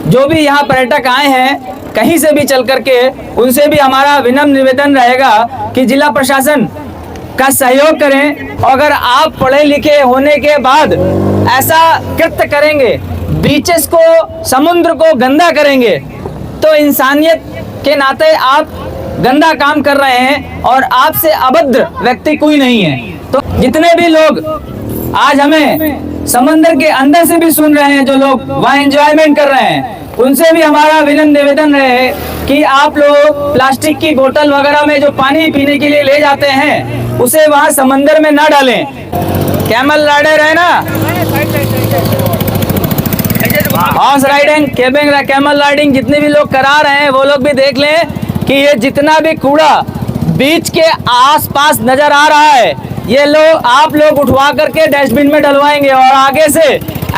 जो भी यहाँ पर्यटक आए हैं कहीं से भी चल करके, उनसे भी हमारा विनम्र निवेदन रहेगा कि जिला प्रशासन का सहयोग करें। और अगर आप पढ़े लिखे होने के बाद ऐसा कृत्य करेंगे, बीचेस को, समुद्र को गंदा करेंगे, तो इंसानियत के नाते आप गंदा काम कर रहे हैं और आपसे अभद्र व्यक्ति कोई नहीं है। तो जितने भी लोग आज हमें समंदर के अंदर से भी सुन रहे हैं, जो लोग वहाँ एंजॉयमेंट कर रहे हैं, उनसे भी हमारा विनम्र निवेदन रहे कि आप लोग प्लास्टिक की बोतल वगैरह में जो पानी पीने के लिए ले जाते हैं, उसे वहाँ समंदर में ना डालें। कैमल राइडर है ना, हॉर्स राइडिंग, कैमल राइडिंग जितने भी लोग करा रहे हैं वो लोग भी देख लें कि ये जितना भी कूड़ा बीच के आसपास नजर आ रहा है, ये लोग आप लोग उठवा करके डस्टबिन में डलवाएंगे और आगे से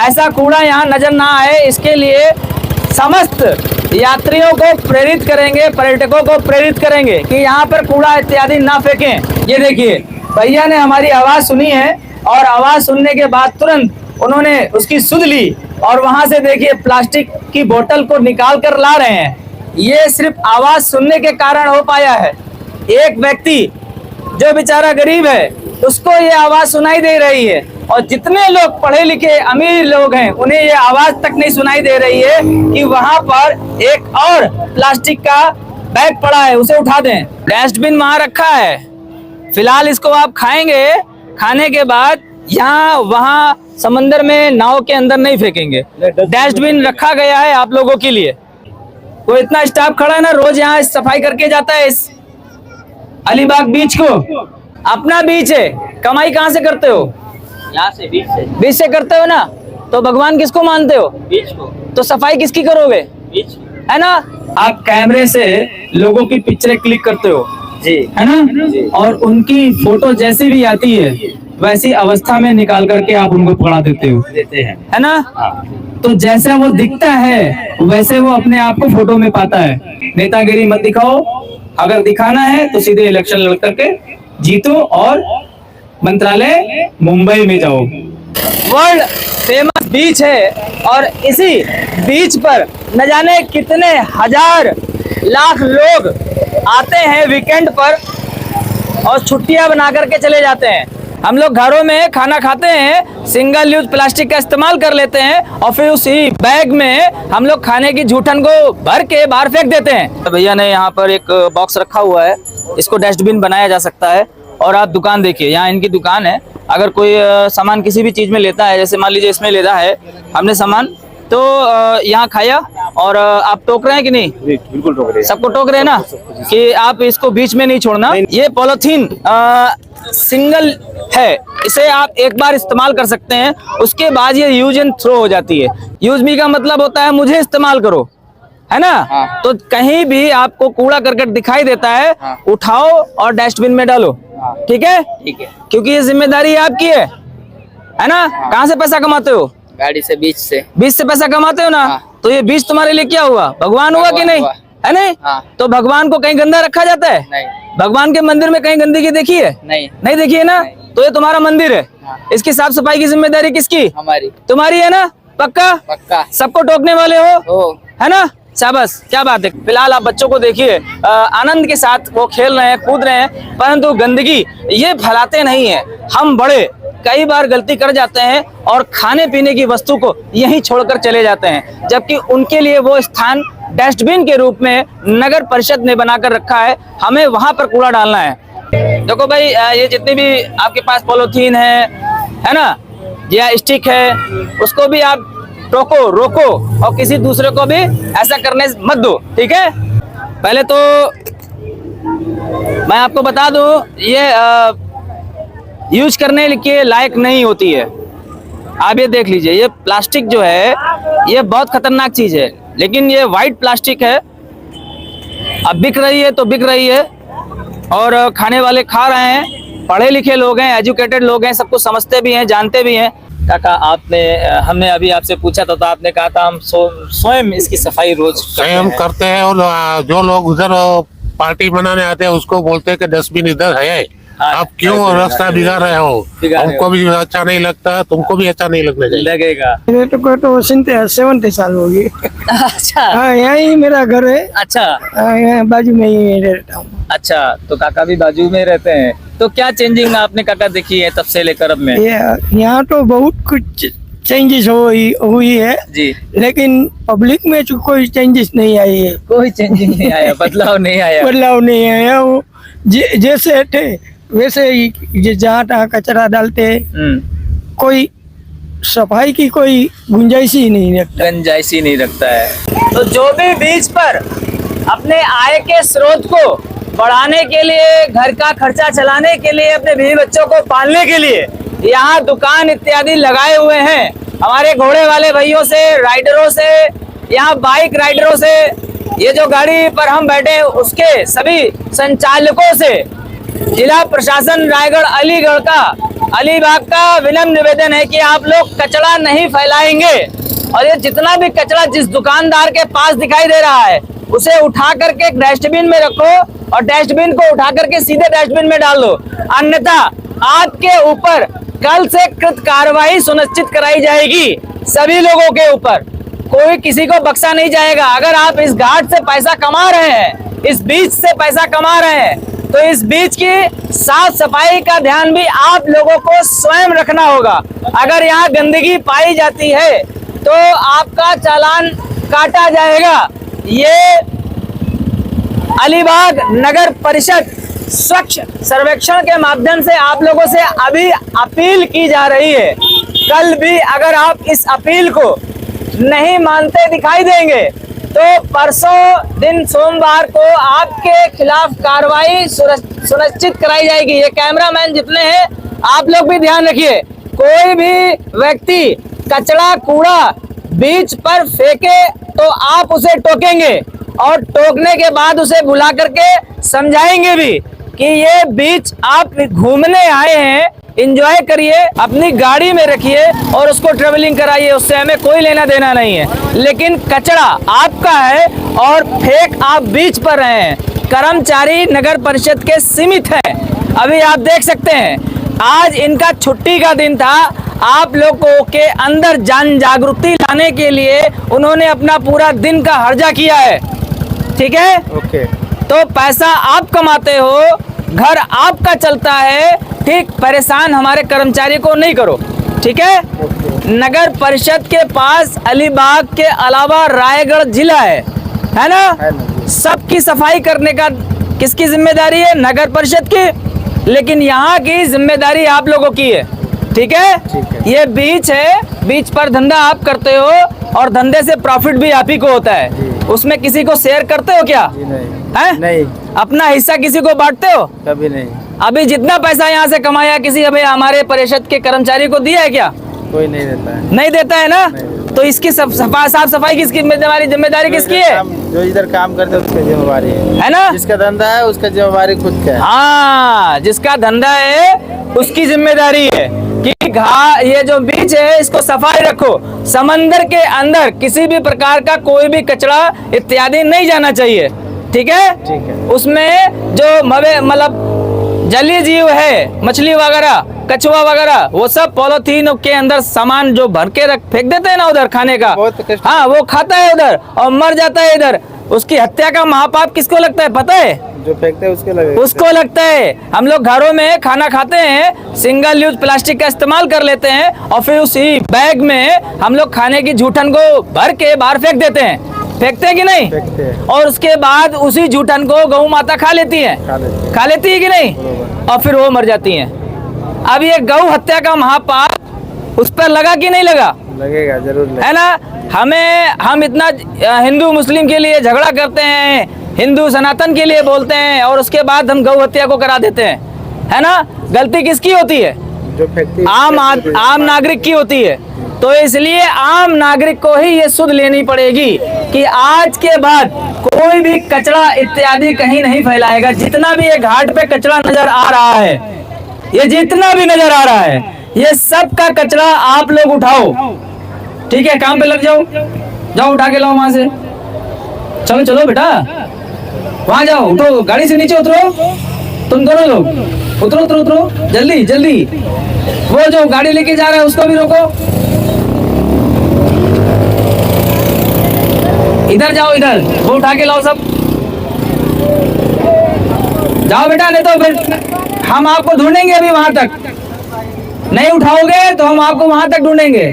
ऐसा कूड़ा यहाँ नजर ना आए, इसके लिए समस्त यात्रियों को प्रेरित करेंगे, पर्यटकों को प्रेरित करेंगे कि यहाँ पर कूड़ा इत्यादि ना फेंकें। ये देखिए भैया ने हमारी आवाज सुनी है और आवाज सुनने के बाद तुरंत उन्होंने उसकी सुध ली और वहां से देखिए प्लास्टिक की बोतल को निकाल कर ला रहे हैं। ये सिर्फ आवाज सुनने के कारण हो पाया है। एक व्यक्ति जो बेचारा गरीब है उसको ये आवाज सुनाई दे रही है, और जितने लोग पढ़े लिखे अमीर लोग हैं उन्हें ये आवाज तक नहीं सुनाई दे रही है कि वहां पर एक और प्लास्टिक का बैग पड़ा है, उसे उठा दें। डस्टबिन वहां रखा है, फिलहाल इसको आप खाएंगे, खाने के बाद यहाँ वहां समंदर में नाव के अंदर नहीं फेंकेंगे। डस्टबिन रखा गया है आप लोगों के लिए। वो इतना स्टाफ खड़ा है ना, रोज यहाँ सफाई करके जाता है इस अलीबाग बीच को। अपना बीच है, कमाई कहाँ से करते हो? यहाँ से बीच से करते हो ना, तो भगवान किसको मानते हो? बीच को। तो सफाई किसकी करोगे? बीच है ना। आप कैमरे से लोगों की पिक्चरें क्लिक करते हो जी, है ना, और उनकी फोटो जैसी भी आती है वैसी अवस्था में निकाल करके आप उनको पकड़ा देते हैं, है ना। तो जैसा वो दिखता है वैसे वो अपने आप को फोटो में पाता है। नेतागिरी मत दिखाओ, अगर दिखाना है तो सीधे इलेक्शन लड़ करके जीतो और मंत्रालय मुंबई में जाओ। वर्ल्ड फेमस बीच है और इसी बीच पर न जाने कितने हजार लाख लोग आते हैं वीकेंड पर और छुट्टियां बना करके चले जाते हैं। हम लोग घरों में खाना खाते हैं, सिंगल यूज प्लास्टिक का इस्तेमाल कर लेते हैं और फिर उसी बैग में हम लोग खाने की जूठन को भर के बाहर फेंक देते हैं। भैया ने यहाँ पर एक बॉक्स रखा हुआ है, इसको डस्टबिन बनाया जा सकता है। और आप दुकान देखिए, यहाँ इनकी दुकान है। अगर कोई सामान किसी भी चीज में लेता है, जैसे मान लीजिए इसमें लेता है हमने सामान, तो यहाँ खाया और आप टोक रहे हैं कि नहीं? बिल्कुल टोक रहे हैं। सबको टोक रहे हैं ना कि आप इसको बीच में नहीं छोड़ना। ये पॉलीथीन सिंगल है, इसे आप एक बार इस्तेमाल कर सकते हैं, उसके बाद ये यूज एंड थ्रो हो जाती है। यूज मी का मतलब होता है मुझे इस्तेमाल करो, है ना। हाँ। तो कहीं भी आपको कूड़ा करकट दिखाई देता है, हाँ। उठाओ और डस्टबिन में डालो। हाँ। ठीक है, ठीक है। क्योंकि ये जिम्मेदारी आपकी है ना। हाँ। कहाँ से पैसा कमाते हो? गाड़ी से, बीच से। बीच से पैसा कमाते हो ना। हाँ। तो ये बीच तुम्हारे लिए क्या हुआ? भगवान हुआ कि नहीं? है नहीं। हाँ। तो भगवान को कहीं गंदा रखा जाता है? नहीं। भगवान के मंदिर में कहीं गंदगी देखी है? नहीं। नहीं देखी है ना। नहीं। तो ये तुम्हारा मंदिर है। हाँ। इसकी साफ सफाई की जिम्मेदारी किसकी? हमारी। तुम्हारी है ना। पक्का? पक्का। सबको टोकने वाले हो, ओ। है ना। शाबाश, क्या बात है। फिलहाल आप बच्चों को देखिए, आनंद के साथ वो खेल रहे हैं, कूद रहे हैं, परंतु गंदगी ये फैलाते नहीं है। हम बड़े कई बार गलती कर जाते हैं और खाने पीने की वस्तु को यहीं छोड़कर चले जाते हैं, जबकि उनके लिए वो स्थान डस्टबिन के रूप में नगर परिषद ने बनाकर रखा है। हमें वहां पर कूड़ा डालना है। देखो भाई, ये जितनी भी आपके पास पॉलीथीन है ना, या स्टिक है, उसको भी आप टोको, रोको और किसी दूसरे को भी ऐसा करने मत दो। ठीक है। पहले तो मैं आपको बता दूं, ये यूज करने के लायक नहीं होती है। आप ये देख लीजिए, ये प्लास्टिक जो है ये बहुत खतरनाक चीज है, लेकिन ये वाइट प्लास्टिक है। अब बिक रही है तो बिक रही है और खाने वाले खा रहे हैं। पढ़े लिखे लोग हैं, एजुकेटेड लोग हैं, सब कुछ समझते भी हैं, जानते भी हैं। काका, हमने अभी आपसे पूछा था तो आपने कहा था हम स्वयं इसकी सफाई रोज स्वयं करते हैं, और जो लोग उधर पार्टी मनाने आते हैं उसको बोलते हैं कि डस्टबिन इधर है, आप क्यों रास्ता बिगाड़ रहे हो? बिगाड़ रहे हमको भी अच्छा नहीं लगता, तुमको भी अच्छा नहीं लगना चाहिए। लगेगा। मेरे तो 70 साल होगी। अच्छा हाँ, यहीं मेरा घर है। अच्छा हाँ, यहाँ बाजू में ही रहता हूँ। अच्छा, तो काका भी बाजू में रहते हैं। तो क्या चेंजिंग आपने काका देखी है तब से लेकर अब में? यहाँ तो बहुत कुछ चेंजेस हुई है, जी, लेकिन पब्लिक में तो कोई चेंजेस नहीं आई है, कोई चेंजिंग नहीं आया, बदलाव नहीं आया। बदलाव नहीं आया। वो जैसे थे वैसे ही जहाँ तहाँ कचरा डालते, कोई सफाई की कोई गुंजाइश ही नहीं रखता। गुंजाइश ही नहीं रखता है। तो जो भी बीच पर अपने आय के स्रोत को बढ़ाने के लिए, घर का खर्चा चलाने के लिए, अपने बीवी बच्चों को पालने के लिए यहाँ दुकान इत्यादि लगाए हुए हैं, हमारे घोड़े वाले भाइयों से, राइडरों से, यहाँ बाइक राइडरों से, ये जो गाड़ी पर हम बैठे हैं उसके सभी संचालकों से जिला प्रशासन रायगढ़ अलीबाग का विनम्र निवेदन है कि आप लोग कचरा नहीं फैलाएंगे और ये जितना भी कचरा जिस दुकानदार के पास दिखाई दे रहा है उसे उठा करके एक डस्टबिन में रखो और डस्टबिन को उठा करके सीधे डस्टबिन में डाल दो, अन्यथा आपके ऊपर कल से कृत कार्रवाई सुनिश्चित कराई जाएगी। सभी लोगों के ऊपर कोई किसी को बख्शा नहीं जाएगा। अगर आप इस घाट से पैसा कमा रहे हैं, इस बीच से पैसा कमा रहे हैं, तो इस बीच की साफ सफाई का ध्यान भी आप लोगों को स्वयं रखना होगा। अगर यहाँ गंदगी पाई जाती है तो आपका चालान काटा जाएगा। ये अलीबाग नगर परिषद स्वच्छ सर्वेक्षण के माध्यम से आप लोगों से अभी अपील की जा रही है। कल भी अगर आप इस अपील को नहीं मानते दिखाई देंगे तो परसों दिन सोमवार को आपके खिलाफ कार्रवाई सुनिश्चित कराई जाएगी। ये कैमरामैन जितने हैं आप लोग भी ध्यान रखिए, कोई भी व्यक्ति कचरा कूड़ा बीच पर फेंके तो आप उसे टोकेंगे और टोकने के बाद उसे बुला करके समझाएंगे भी कि ये बीच आप घूमने आए हैं, एंजॉय करिए, अपनी गाड़ी में रखिए और उसको ट्रेवलिंग कराइए, उससे हमें कोई लेना देना नहीं है। लेकिन कचरा आपका है और फेंक आप बीच पर रहे हैं। कर्मचारी नगर परिषद के सीमित हैं। अभी आप देख सकते हैं आज इनका छुट्टी का दिन था। आप लोगों के अंदर जन जागृति लाने के लिए उन्होंने अपना पूरा दिन का हर्जा किया है। ठीक है, ओके। तो पैसा आप कमाते हो, घर आपका चलता है, ठीक, परेशान हमारे कर्मचारी को नहीं करो। ठीक है, नगर परिषद के पास अलीबाग के अलावा रायगढ़ जिला है ना? सबकी सफाई करने का किसकी जिम्मेदारी है? नगर परिषद की, लेकिन यहाँ की जिम्मेदारी आप लोगों की है। ठीक है, ये बीच है, बीच पर धंधा आप करते हो और धंधे से प्रॉफिट भी आप ही को होता है। उसमें किसी को शेयर करते हो क्या? नहीं, नहीं। अपना हिस्सा किसी को बांटते हो? कभी नहीं। अभी जितना पैसा यहाँ से कमाया किसी अभी हमारे परिषद के कर्मचारी को दिया है क्या? कोई नहीं देता है। नहीं देता है ना? तो इसकी साफ सफाई किसकी जिम्मेदारी किसकी है? जो इधर काम करते हैं उसकी जिम्मेवारी है ना? जिसका धंधा है उसका जिम्मेवारी खुद का है। हाँ, जिसका धंधा है उसकी जिम्मेदारी है कि ये जो बीच है इसको सफाई रखो। समंदर के अंदर किसी भी प्रकार का कोई भी कचरा इत्यादि नहीं जाना चाहिए। ठीक है, ठीक है। उसमें जो मतलब जलीय जीव है, मछली वगैरह, कछुआ वगैरह, वो सब पॉलिथीन के अंदर सामान जो भर के फेंक देते हैं ना उधर खाने का, हाँ, वो खाता है उधर और मर जाता है इधर। उसकी हत्या का महापाप किसको लगता है पता है? जो फेंकते हैं उसको लगता है। हम लोग घरों में खाना खाते हैं, सिंगल यूज प्लास्टिक का इस्तेमाल कर लेते हैं और फिर उसी बैग में हम लोग खाने की जूठन को भर के बाहर फेंक देते हैं। फेंकते हैं कि नहीं? फेंकते हैं। और उसके बाद उसी जूठन को गौ माता खा लेती है कि नहीं? और फिर वो मर जाती हैं। अब ये गौ हत्या का महापाप उस पर लगा कि नहीं लगा? लगेगा, जरूर लगेगा। है ना? हम इतना हिंदू मुस्लिम के लिए झगड़ा करते हैं, हिंदू सनातन के लिए बोलते हैं और उसके बाद हम गौ हत्या को करा देते हैं, है ना? गलती किसकी होती है? जो फेंकती आम नागरिक की होती है। तो इसलिए आम नागरिक को ही ये सुध लेनी पड़ेगी कि आज के बाद कोई भी कचरा इत्यादि कहीं नहीं फैलाएगा। जितना भी ये घाट पे कचरा नजर आ रहा है, ये जितना भी नजर आ रहा है, ये सब का कचरा आप लोग उठाओ। ठीक है, काम पे लग जाओ, जाओ उठा के लाओ वहां से। चलो बेटा, वहां जाओ, उठो, गाड़ी से नीचे उतरो तुम दोनों लोग। उतरो उतरो उतरो, जल्दी जल्दी। वो जो गाड़ी लेके जा रहा है उसको भी रोको। इधर जाओ, इधर वो उठा के लाओ सब। जाओ बेटा, नहीं तो फिर हम आपको ढूंढेंगे अभी वहां तक। नहीं उठाओगे तो हम आपको वहां तक ढूंढेंगे।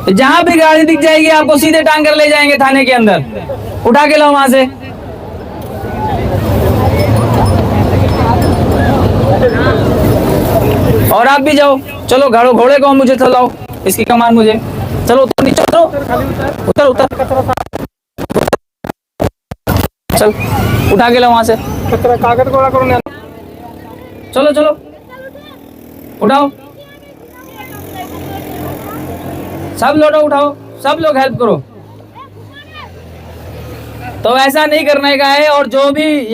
जहां भी गाड़ी दिख जाएगी आपको सीधे टांग कर ले जाएंगे थाने के अंदर। उठा के लाओ वहां से। और आप भी जाओ, चलो घोड़े को मुझे चलाओ, इसकी कमान मुझे। चलो उतर, नीचे उतरो, उतर उतर, चल उठा के लो वहां से। कागज गोला करो। चलो चलो उठाओ, सब लोग उठाओ, सब लोग हेल्प करो। तो ऐसा नहीं करने का है। और जो भी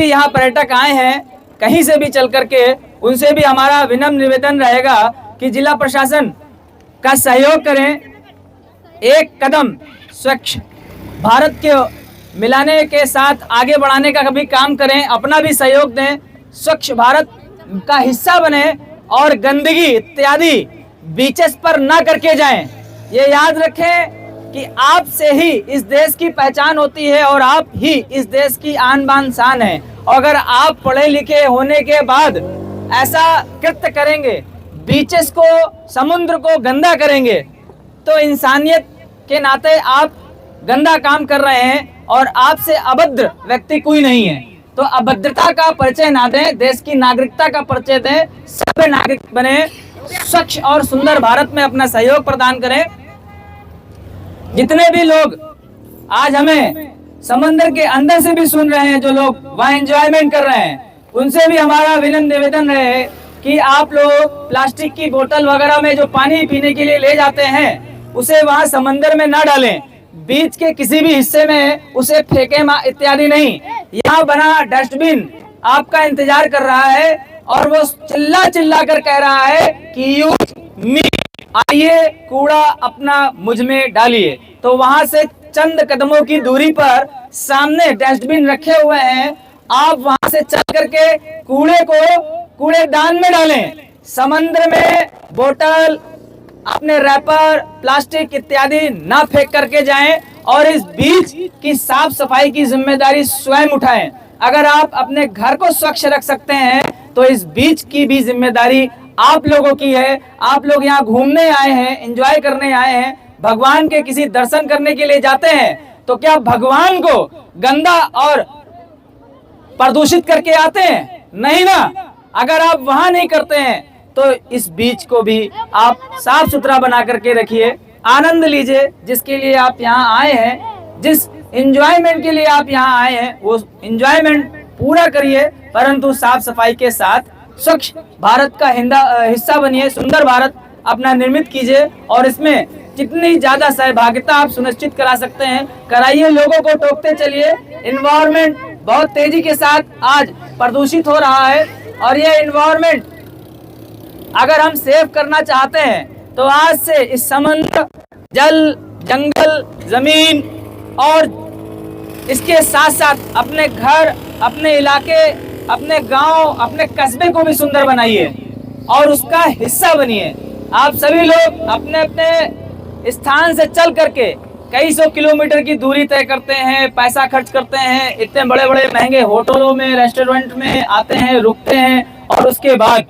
यहाँ पर्यटक आए हैं कहीं से भी चल करके, उनसे भी हमारा विनम्र निवेदन रहेगा कि जिला प्रशासन का सहयोग करें। एक कदम स्वच्छ भारत के मिलाने के साथ आगे बढ़ाने का कभी काम करें, अपना भी सहयोग दें, स्वच्छ भारत का हिस्सा बने और गंदगी इत्यादि बीचेस पर ना करके जाएं। ये याद रखें कि आप से ही इस देश की पहचान होती है और आप ही इस देश की आन बान शान है। और अगर आप पढ़े लिखे होने के बाद ऐसा कृत्य करेंगे, बीचेस को, समुद्र को गंदा करेंगे, तो इंसानियत के नाते आप गंदा काम कर रहे हैं और आपसे अभद्र व्यक्ति कोई नहीं है। तो अभद्रता का परिचय ना दें, देश की नागरिकता का परिचय दें, सभ्य नागरिक बने, स्वच्छ और सुंदर भारत में अपना सहयोग प्रदान करें। जितने भी लोग आज हमें समंदर के अंदर से भी सुन रहे हैं, जो लोग वहाँ एंजॉयमेंट कर रहे हैं, उनसे भी हमारा विनम्र निवेदन रहे कि आप लोग प्लास्टिक की बोतल वगैरह में जो पानी पीने के लिए ले जाते हैं उसे वहाँ समंदर में ना डालें, बीच के किसी भी हिस्से में उसे फेंके इत्यादि नहीं। यहाँ बना डस्टबिन आपका इंतजार कर रहा है और वो चिल्ला चिल्ला कर कह रहा है कि यूज मी, आइए कूड़ा अपना मुझ में डालिए। तो वहां से चंद कदमों की दूरी पर सामने डस्टबिन रखे हुए हैं, आप वहां से चल करके कूड़े को कूड़ेदान में डालें। समंदर में बोतल, अपने रैपर, प्लास्टिक इत्यादि ना फेंक करके जाएं और इस बीच की साफ सफाई की जिम्मेदारी स्वयं उठाएं। अगर आप अपने घर को स्वच्छ रख सकते हैं तो इस बीच की भी जिम्मेदारी आप लोगों की है। आप लोग यहाँ घूमने आए हैं, एंजॉय करने आए हैं, भगवान के किसी दर्शन करने के लिए जाते हैं, तो क्या भगवान को गंदा और प्रदूषित करके आते हैं? नहीं ना। अगर आप वहां नहीं करते हैं तो इस बीच को भी आप साफ सुथरा बना करके रखिए, आनंद लीजिए। जिसके लिए आप यहाँ आए हैं, जिस एंजॉयमेंट के लिए आप यहाँ आए हैं, वो एंजॉयमेंट पूरा करिए, परंतु साफ सफाई के साथ स्वच्छ भारत का हिस्सा बनिए, सुंदर भारत अपना निर्मित कीजिए और इसमें जितनी ज्यादा सहभागिता आप सुनिश्चित करा सकते हैं कराइए। लोगों को टोकते चलिए। एनवायरनमेंट बहुत तेजी के साथ आज प्रदूषित हो रहा है और ये एनवायरनमेंट अगर हम सेव करना चाहते हैं तो आज से इस समुद्र, जल, जंगल, जमीन और इसके साथ साथ अपने घर, अपने इलाके, अपने गांव, अपने कस्बे को भी सुंदर बनाइए और उसका हिस्सा बनिए। आप सभी लोग अपने अपने स्थान से चल करके कई सौ किलोमीटर की दूरी तय करते हैं, पैसा खर्च करते हैं, इतने बड़े बड़े महंगे होटलों में, रेस्टोरेंट में आते हैं, रुकते हैं और उसके बाद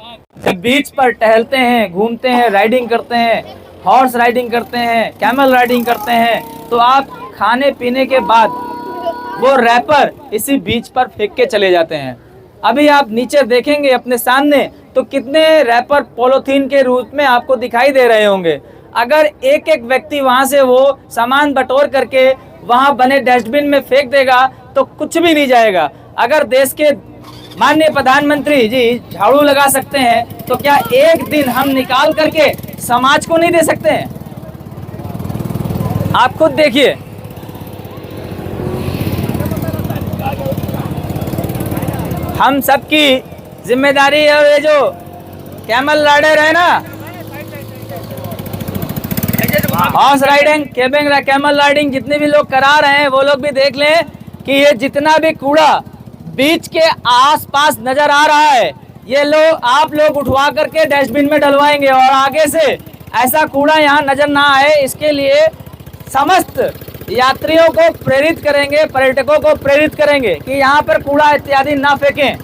जब बीच पर टहलते हैं, घूमते हैं, राइडिंग करते हैं, हॉर्स राइडिंग करते हैं, कैमल राइडिंग करते हैं, तो आप खाने पीने के बाद वो रैपर इसी बीच पर फेंक के चले जाते हैं। अभी आप नीचे देखेंगे अपने सामने तो कितने रैपर पॉलीथीन के रूप में आपको दिखाई दे रहे होंगे। अगर एक एक व्यक्ति वहां से वो सामान बटोर करके वहां बने डस्टबिन में फेंक देगा तो कुछ भी नहीं जाएगा। अगर देश के माननीय प्रधानमंत्री जी झाड़ू लगा सकते हैं तो क्या एक दिन हम निकाल करके समाज को नहीं दे सकते हैं? आप खुद देखिए। हम सबकी जिम्मेदारी है। ये जो कैमल राइडर है ना, हॉर्स राइडिंग, कैमल राइडिंग जितने भी लोग करा रहे हैं वो लोग भी देख लें कि ये जितना भी कूड़ा बीच के आसपास नजर आ रहा है, ये आप लोग उठवा करके डस्टबिन में डलवाएंगे और आगे से ऐसा कूड़ा यहाँ नजर ना आए, इसके लिए समस्त यात्रियों को प्रेरित करेंगे, पर्यटकों को प्रेरित करेंगे कि यहाँ पर कूड़ा इत्यादि ना फेंकें।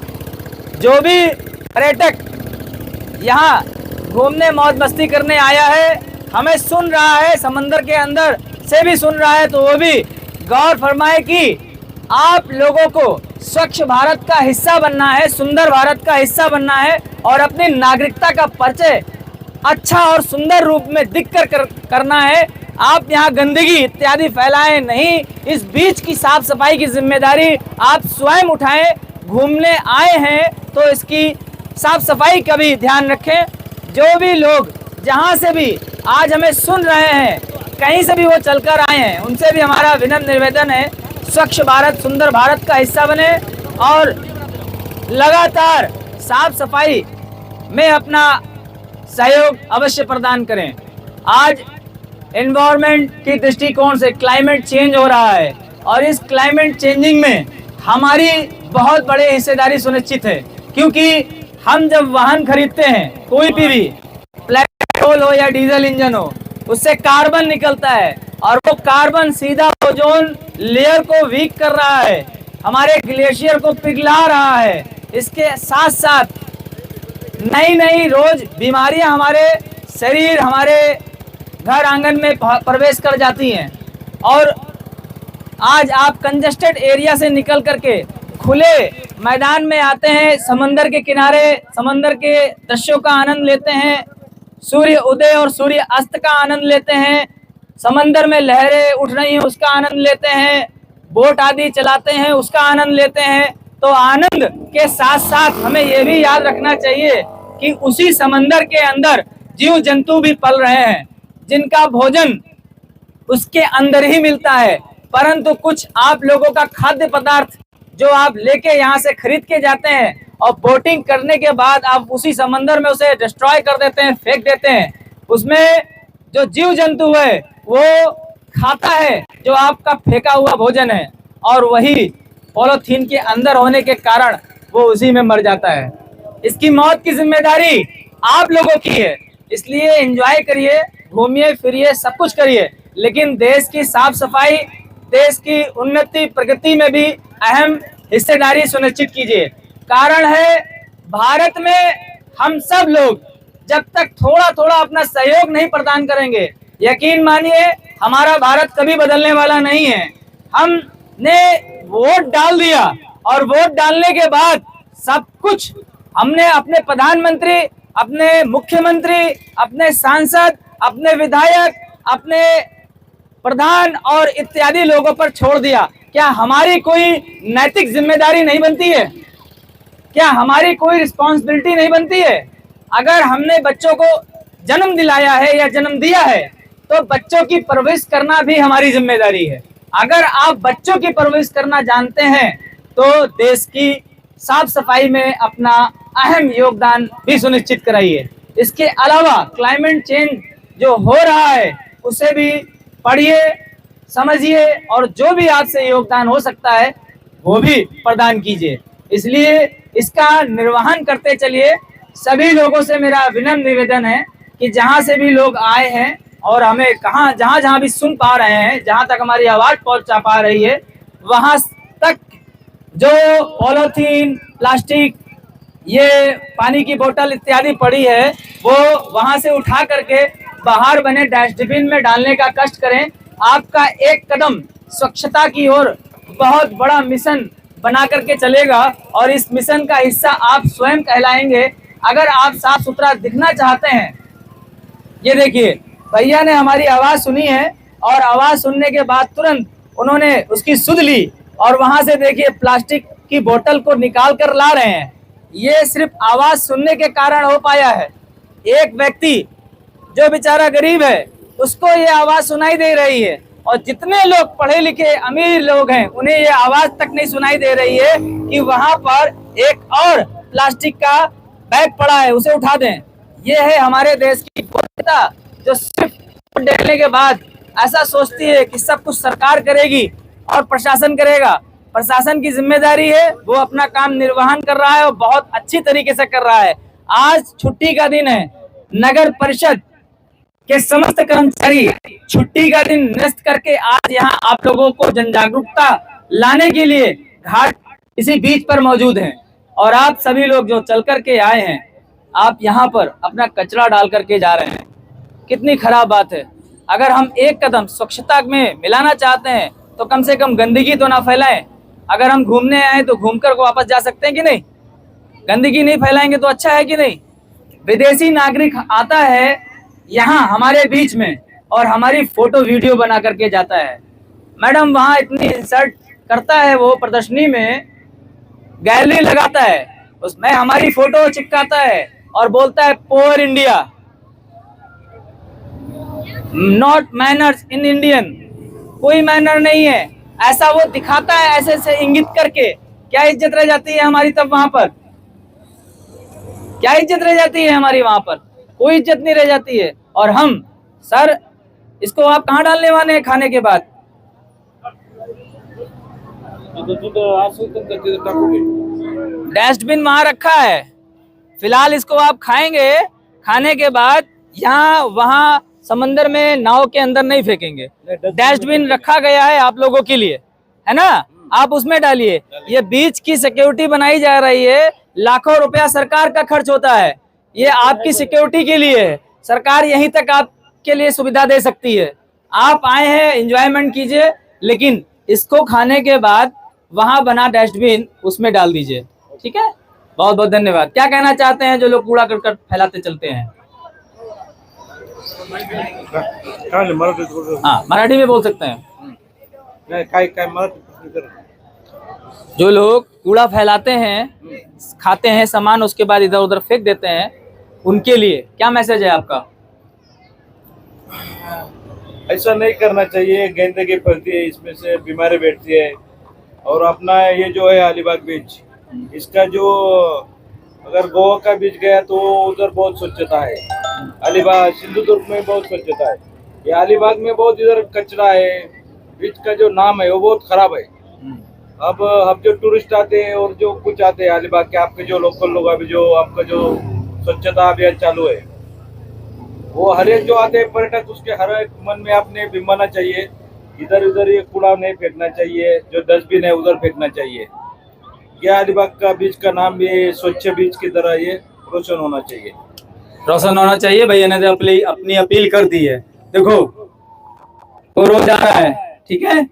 जो भी पर्यटक यहाँ घूमने मौज मस्ती करने आया है, हमें सुन रहा है, समंदर के अंदर से भी सुन रहा है, तो वो भी गौर फरमाए कि आप लोगों को स्वच्छ भारत का हिस्सा बनना है, सुंदर भारत का हिस्सा बनना है और अपनी नागरिकता का परिचय अच्छा और सुंदर रूप में दिखकर करना है। आप यहाँ गंदगी इत्यादि फैलाएं नहीं। इस बीच की साफ सफाई की जिम्मेदारी आप स्वयं उठाएं। घूमने आए हैं तो इसकी साफ सफाई का भी ध्यान रखें। जो भी लोग जहाँ से भी आज हमें सुन रहे हैं, कहीं से भी वो चलकर आए हैं, उनसे भी हमारा विनम्र निवेदन है, स्वच्छ भारत सुंदर भारत का हिस्सा बने और लगातार साफ सफाई में अपना सहयोग अवश्य प्रदान करें। आज एनवायरनमेंट की दृष्टिकोण से क्लाइमेट चेंज हो रहा है और इस क्लाइमेट चेंजिंग में हमारी बहुत बड़े हिस्सेदारी सुनिश्चित है, क्योंकि हम जब वाहन खरीदते हैं, कोई भी पेट्रोल हो या डीजल इंजन हो, उससे कार्बन निकलता है और वो कार्बन सीधा ओजोन लेयर को वीक कर रहा है, हमारे ग्लेशियर को पिघला रहा है। इसके साथ साथ नई नई रोज बीमारियां हमारे शरीर, हमारे घर आंगन में प्रवेश कर जाती हैं। और आज आप कंजेस्टेड एरिया से निकल करके खुले मैदान में आते हैं, समंदर के किनारे समंदर के दृश्यों का आनंद लेते हैं, सूर्य उदय और सूर्य अस्त का आनंद लेते हैं, समंदर में लहरें उठ रही हैं उसका आनंद लेते हैं, बोट आदि चलाते हैं उसका आनंद लेते हैं। तो आनंद के साथ साथ हमें ये भी याद रखना चाहिए कि उसी समंदर के अंदर जीव जंतु भी पल रहे हैं, जिनका भोजन उसके अंदर ही मिलता है। परंतु कुछ आप लोगों का खाद्य पदार्थ जो आप लेके यहाँ से खरीद के जाते हैं और बोटिंग करने के बाद आप उसी समंदर में उसे डिस्ट्रॉय कर देते हैं, फेंक देते हैं, उसमें जो जीव जंतु है वो खाता है जो आपका फेंका हुआ भोजन है, और वही पॉलीथीन के अंदर होने के कारण वो उसी में मर जाता है। इसकी मौत की जिम्मेदारी आप लोगों की है। इसलिए एंजॉय करिए, घूमिए फिरिए, सब कुछ करिए, लेकिन देश की साफ सफाई, देश की उन्नति प्रगति में भी अहम हिस्सेदारी सुनिश्चित कीजिए। कारण है, भारत में हम सब लोग जब तक थोड़ा थोड़ा अपना सहयोग नहीं प्रदान करेंगे, यकीन मानिए हमारा भारत कभी बदलने वाला नहीं है। हमने वोट डाल दिया और वोट डालने के बाद सब कुछ हमने अपने प्रधानमंत्री, अपने मुख्यमंत्री, अपने सांसद, अपने विधायक, अपने प्रधान और इत्यादि लोगों पर छोड़ दिया। क्या हमारी कोई नैतिक जिम्मेदारी नहीं बनती है? क्या हमारी कोई रिस्पॉन्सिबिलिटी नहीं बनती है? अगर हमने बच्चों को जन्म दिलाया है या जन्म दिया है तो बच्चों की परवरिश करना भी हमारी जिम्मेदारी है। अगर आप बच्चों की परवरिश करना जानते हैं तो देश की साफ सफाई में अपना अहम योगदान भी सुनिश्चित कराइए। इसके अलावा क्लाइमेट चेंज जो हो रहा है उसे भी पढ़िए, समझिए और जो भी आपसे योगदान हो सकता है वो भी प्रदान कीजिए। इसलिए इसका निर्वहन करते चलिए। सभी लोगों से मेरा विनम्र निवेदन है कि जहाँ से भी लोग आए हैं और हमें जहाँ भी सुन पा रहे हैं, जहाँ तक हमारी आवाज पहुँचा पा रही है, वहाँ तक जो पॉलीथीन, प्लास्टिक, ये पानी की बोतल इत्यादि पड़ी है वो वहाँ से उठा करके बाहर बने डस्टबिन में डालने का कष्ट करें। आपका एक कदम स्वच्छता की ओर बहुत बड़ा मिशन बना करके चलेगा और इस मिशन का हिस्सा आप स्वयं कहलाएंगे। अगर आप साफ सुथरा दिखना चाहते हैं, ये देखिए भैया ने हमारी आवाज सुनी है और आवाज सुनने के बाद तुरंत उन्होंने उसकी सुध ली और वहां से देखिए प्लास्टिक की बोतल को निकाल कर ला रहे हैं। ये सिर्फ आवाज सुनने के कारण हो पाया है। एक व्यक्ति जो बेचारा गरीब है उसको ये आवाज सुनाई दे रही है और जितने लोग पढ़े लिखे अमीर लोग हैं उन्हें ये आवाज तक नहीं सुनाई दे रही है कि वहां पर एक और प्लास्टिक का बैग पड़ा है, उसे उठा दें। ये है हमारे देश की जनता जो सिर्फ वोट डालने के बाद ऐसा सोचती है कि सब कुछ सरकार करेगी और प्रशासन करेगा। प्रशासन की जिम्मेदारी है, वो अपना काम निर्वहन कर रहा है और बहुत अच्छी तरीके से कर रहा है। आज छुट्टी का दिन है, नगर परिषद के समस्त कर्मचारी छुट्टी का दिन नष्ट करके आज यहाँ आप लोगों को जन जागरूकता लाने के लिए घाट इसी बीच पर मौजूद हैं। और आप सभी लोग जो चल करके आए हैं, आप यहाँ पर अपना कचरा डाल करके जा रहे हैं, कितनी खराब बात है। अगर हम एक कदम स्वच्छता में मिलाना चाहते हैं तो कम से कम गंदगी तो ना फैलाएं। अगर हम घूमने आए तो घूमकर वापस जा सकते हैं कि नहीं? गंदगी नहीं फैलाएंगे तो अच्छा है कि नहीं? विदेशी नागरिक आता है यहाँ हमारे बीच में और हमारी फोटो वीडियो बना करके जाता है। मैडम वहाँ इतनी इंसल्ट करता है, वो प्रदर्शनी में गैलरी लगाता है, उसमें हमारी फोटो चिपकाता है और बोलता है poor India, not manners in Indian. कोई मैनर नहीं है, ऐसा वो दिखाता है ऐसे से इंगित करके। क्या इज्जत रह जाती है हमारी तब वहां पर? क्या इज्जत रह जाती है हमारी वहां पर? कोई इज्जत नहीं रह जाती है। और हम सर इसको आप कहाँ डालने वाले हैं खाने के बाद? डस्टबिन वहां रखा है, फिलहाल इसको आप खाएंगे, खाने के बाद यहाँ वहां समंदर में नाव के अंदर नहीं फेंकेंगे। डस्टबिन रखा गया है आप लोगों के लिए, है ना? आप उसमें डालिए। ये बीच की सिक्योरिटी बनाई जा रही है, लाखों रुपया सरकार का खर्च होता है, ये आपकी सिक्योरिटी के लिए है। सरकार यहीं तक आपके लिए सुविधा दे सकती है। आप आए हैं, एंजॉयमेंट कीजिए, लेकिन इसको खाने के बाद वहां बना डस्टबिन उसमें डाल दीजिए, ठीक है? बहुत बहुत धन्यवाद। क्या कहना चाहते हैं जो लोग कूड़ा करकट फैलाते चलते हैं? हाँ, मराठी में बोल सकते हैं। जो लोग कूड़ा फैलाते हैं, खाते हैं सामान, उसके बाद इधर उधर फेंक देते हैं, उनके लिए क्या मैसेज है आपका? ऐसा नहीं करना चाहिए, गंदगी फैलती है, इसमें से बीमारी बैठती है। और अपना ये जो है अलीबाग बीच, इसका जो अगर गोवा का बीच गया तो उधर बहुत स्वच्छता है, अलीबाग सिंधुदुर्ग में बहुत स्वच्छता है। ये अलीबाग में बहुत इधर कचरा है, बीच का जो नाम है वो बहुत खराब है। अब जो टूरिस्ट आते हैं और जो कुछ आते हैं अलीबाग के, आपके जो लोकल लोग, अभी जो आपका जो स्वच्छता अभियान चालू है, वो हर एक जो आते हैं पर्यटक, उसके हर एक मन में आपने बिंबाना चाहिए, इधर उधर ये कूड़ा नहीं फेंकना चाहिए, जो डस्टबिन है उधर फेंकना चाहिए। ये अलीबाग का बीच का नाम भी स्वच्छ बीच की तरह ये रोशन होना चाहिए, रोशन होना चाहिए। भैया ने तो अपनी अपील कर दी है। देखो वो रोज आ रहा है, ठीक है?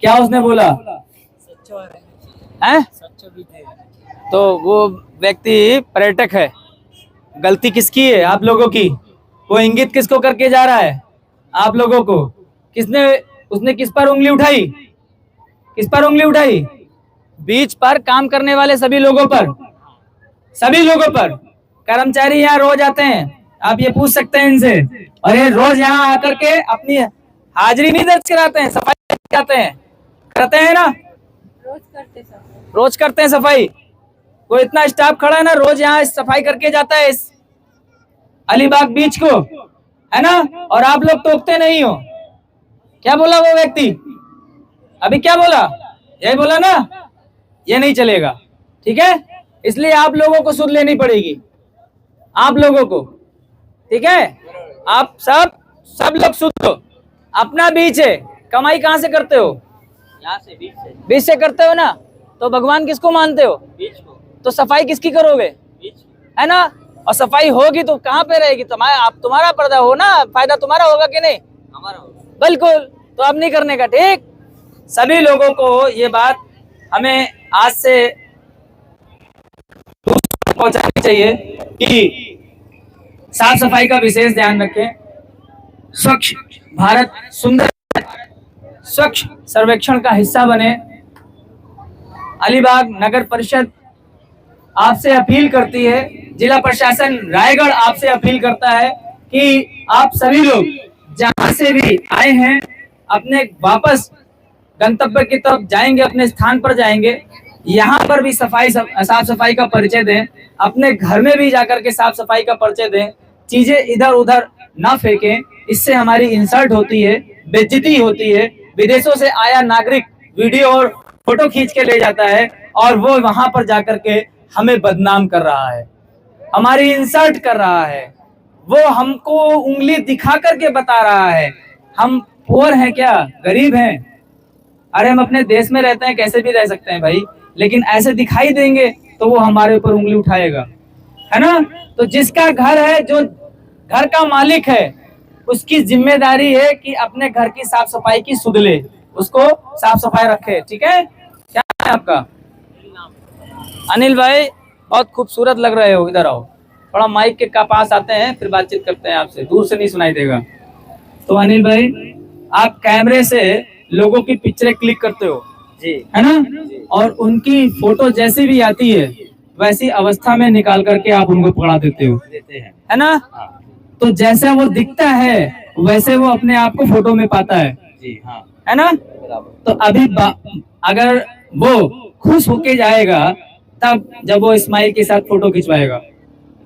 क्या उसने बोला है? तो वो व्यक्ति पर्यटक है, गलती किसकी है? आप लोगों की। वो इंगित किसको करके जा रहा है? आप लोगों को। उसने किस पर उंगली उठाई? किस पर उंगली उठाई? बीच पर काम करने वाले सभी लोगों पर, सभी लोगों पर। कर्मचारी यहाँ रोज आते हैं, आप ये पूछ सकते हैं इनसे, और ये रोज यहाँ आकर के अपनी हाजिरी नहीं दर्ज कराते हैं, सफाई कराते हैं, करते हैं ना? रोज करते हैं सफाई। वो इतना स्टाफ खड़ा है ना, रोज यहाँ सफाई करके जाता है इस अलीबाग बीच को, है ना? और आप लोग टोकते नहीं हो। क्या बोला वो व्यक्ति अभी? क्या बोला? यही बोला ना, ये नहीं चलेगा, ठीक है? इसलिए आप लोगों को सुध लेनी पड़ेगी, आप लोगों को, ठीक है? आप सब लोग सुध लो। अपना बीच है, कमाई कहाँ से करते हो? यहाँ से बीच से करते हो ना? तो भगवान किसको मानते हो? बीच को, तो सफाई किसकी करोगे? बीच, है ना? और सफाई होगी तो कहाँ पे रहेगी? तुम्हारा पर्दा हो ना, फायदा तुम्हारा होगा कि नहीं? हमारा होगा। बिल्कुल। तो अब नहीं करने का, ठीक? सभी लोगों को ये बात हमें आज से पहुंचानी चाहिए कि साफ सफाई का विशेष ध्यान रखें, स्वच्छ भारत, सुंदर स्वच्छ सर्वेक्षण का हिस्सा बने। अलीबाग नगर परिषद आपसे अपील करती है, जिला प्रशासन रायगढ़ आपसे अपील करता है कि आप सभी लोग जहां से भी आए हैं अपने वापस गंतव्य की तरफ जाएंगे, अपने स्थान पर जाएंगे, यहाँ पर भी साफ सफाई का परिचय दें। अपने घर में भी जाकर के साफ सफाई का परिचय दें। चीजें इधर उधर ना फेंकें, इससे हमारी इंसल्ट होती है, बेइज्जती होती है। विदेशों से आया नागरिक वीडियो और फोटो खींच के ले जाता है और वो वहां पर जाकर के हमें बदनाम कर रहा है, हमारी इंसल्ट कर रहा है, वो हमको उंगली दिखा करके बता रहा है हम पुअर हैं क्या, गरीब हैं। अरे हम अपने देश में रहते हैं, कैसे भी रह सकते हैं भाई, लेकिन ऐसे दिखाई देंगे तो वो हमारे ऊपर उंगली उठाएगा, है ना। तो जिसका घर है, जो घर का मालिक है, उसकी जिम्मेदारी है कि अपने घर की साफ सफाई की सुध ले, उसको साफ सफाई रखे। ठीक है, क्या है आपका? अनिल भाई, बहुत खूबसूरत लग रहे हो, इधर आओ, थोड़ा माइक के पास आते हैं, फिर बातचीत करते हैं आपसे, दूर से नहीं सुनाई देगा। तो अनिल भाई, आप कैमरे से लोगों की पिक्चरें क्लिक करते हो जी, है ना, और उनकी फोटो जैसी भी आती है वैसी अवस्था में निकाल करके आप उनको पकड़ा देते हो, देते हैं। है ना। तो जैसा वो दिखता है वैसे वो अपने आप को फोटो में पाता है, जी हाँ, है ना। तो अभी अगर वो खुश होके जाएगा तब जब वो स्माइल के साथ फोटो खिंचवाएगा,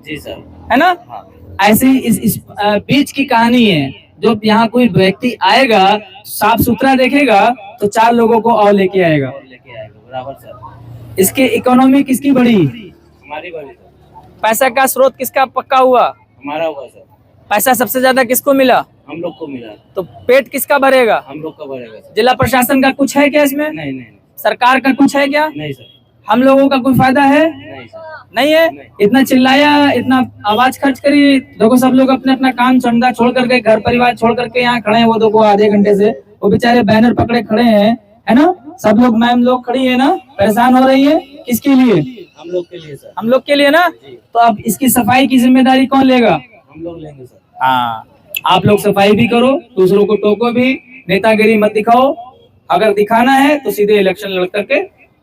जी सर, है ना। हाँ, ऐसे ही इस बीच की कहानी है, जो यहाँ कोई व्यक्ति आएगा, साफ सुथरा देखेगा तो 4 लोगों को और लेके आएगा, और लेके आएगा, बराबर सर। इसके इकोनॉमी किसकी बढ़ी, हमारी बारी सर, पैसा का स्रोत किसका पक्का हुआ, हमारा हुआ सर, पैसा सबसे ज्यादा किसको मिला, हम लोग को मिला, तो पेट किसका भरेगा, हम लोग का भरेगा सर। जिला प्रशासन का कुछ है क्या इसमें, नहीं नहीं सरकार का कुछ है क्या, नहीं सर, हम लोगों का कोई फायदा है, नहीं सर, नहीं है। नहीं। इतना चिल्लाया, इतना आवाज खर्च करी, देखो सब लोग अपने अपना काम धंधा छोड़ करके, घर परिवार छोड़ करके यहाँ खड़े हैं, वो देखो आधे घंटे से वो बेचारे बैनर पकड़े खड़े हैं, है ना। सब लोग मैम लोग खड़ी है ना, परेशान हो रही है, किसके लिए, हम लोग के लिए सर, हम लोग के लिए ना। तो अब इसकी सफाई की जिम्मेदारी कौन लेगा, हम लोग लेंगे सर। हाँ, आप लोग सफाई भी करो, दूसरों को टोको भी, नेतागिरी मत दिखाओ, अगर दिखाना है तो सीधे इलेक्शन लड़ करके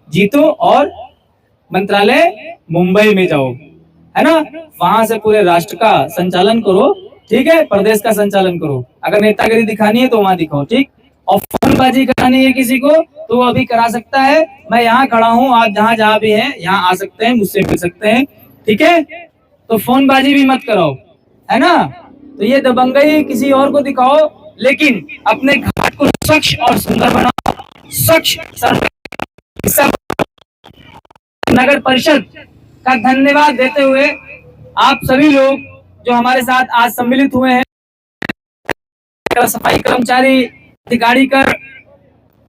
जीतो और मंत्रालय मुंबई में जाओ, है ना, वहां से पूरे राष्ट्र का संचालन करो, ठीक है, प्रदेश का संचालन करो। अगर नेतागिरी दिखानी है तो वहां दिखाओ, ठीक। और फोनबाजी करानी है किसी को तो वो अभी करा सकता है, मैं यहाँ खड़ा हूँ, आप जहाँ जहाँ भी हैं यहाँ आ सकते हैं, मुझसे मिल सकते हैं, ठीक है। तो फोनबाजी भी मत कराओ, है ना। तो ये दबंगई किसी और को दिखाओ, लेकिन अपने घाट को स्वच्छ और सुंदर बनाओ, स्वच्छ। नगर परिषद का धन्यवाद देते हुए आप सभी लोग जो हमारे साथ आज सम्मिलित हुए हैं, सफाई कर्मचारी, अधिकारी कर